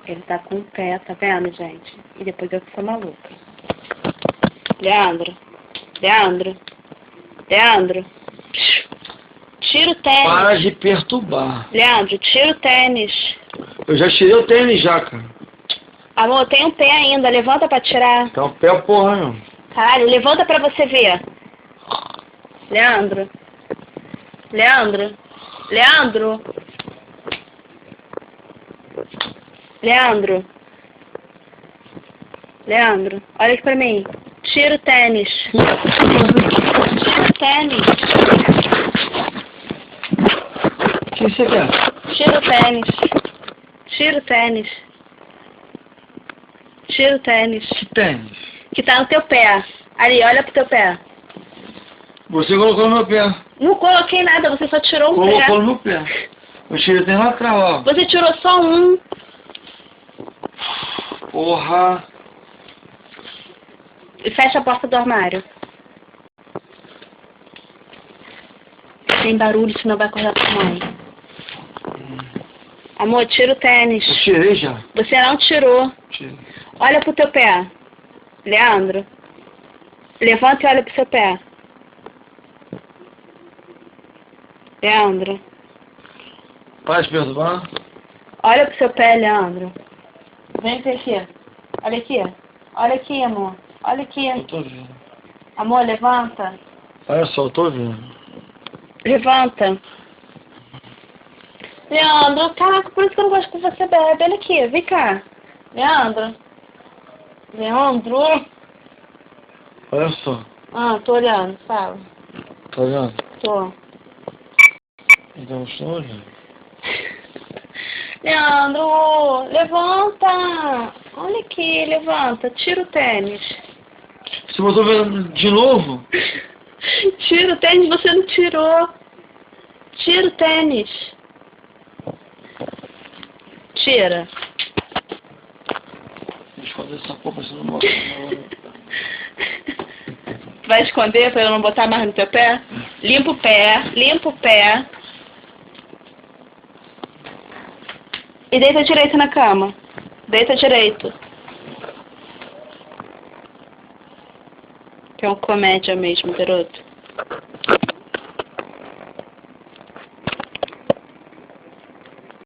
Ele tá com o pé, tá vendo, gente? E depois eu que sou maluca. Leandro. Leandro. Leandro. Tira o tênis. Para de perturbar. Leandro, tira o tênis. Eu já tirei o tênis já, cara. Amor, tem um pé ainda. Levanta pra tirar. Tá um pé porra, não. Caralho, levanta pra você ver. Leandro. Leandro. Leandro. Leandro. Leandro, olha aqui pra mim. Tira o tênis. Tira o tênis. O que você quer? Tira o tênis. Tira o tênis. Tira o tênis. Que tênis? Que tá no teu pé. Ali, olha pro teu pé. Você colocou no meu pé. Não coloquei nada, você só tirou um pé. Colocou no meu pé. Eu tirei o tênis lá atrás, ó. Você tirou só um. Porra. E fecha a porta do armário. Tem barulho, senão vai acordar tua mãe. Amor, tira o tênis. Eu tirei já. Você não tirou. Tirei. Olha pro teu pé. Leandro. Levanta e olha pro seu pé. Leandro. Para de perturbar. Olha pro seu pé, Leandro. Vem aqui. Olha aqui. Olha aqui, amor. Olha aqui. Eu tô vendo. Amor, levanta. Olha só, eu tô vendo. Levanta. Leandro, caraca, por isso que eu não gosto que você bebe. Olha aqui, vem cá. Leandro. Leandro. Olha só. Ah, tô olhando, fala. Tá vendo? Tô. Então eu estou olhando. Leandro, levanta. Olha aqui, levanta. Tira o tênis. Você botou vendo de novo? Tira o tênis, você não tirou. Tira o tênis. Tira. Vou esconder essa porra, você não mostra. Vai esconder pra eu não botar mais no teu pé? Limpa o pé, limpa o pé. E deita direito na cama. Deita direito. Que é um comédia mesmo, garoto.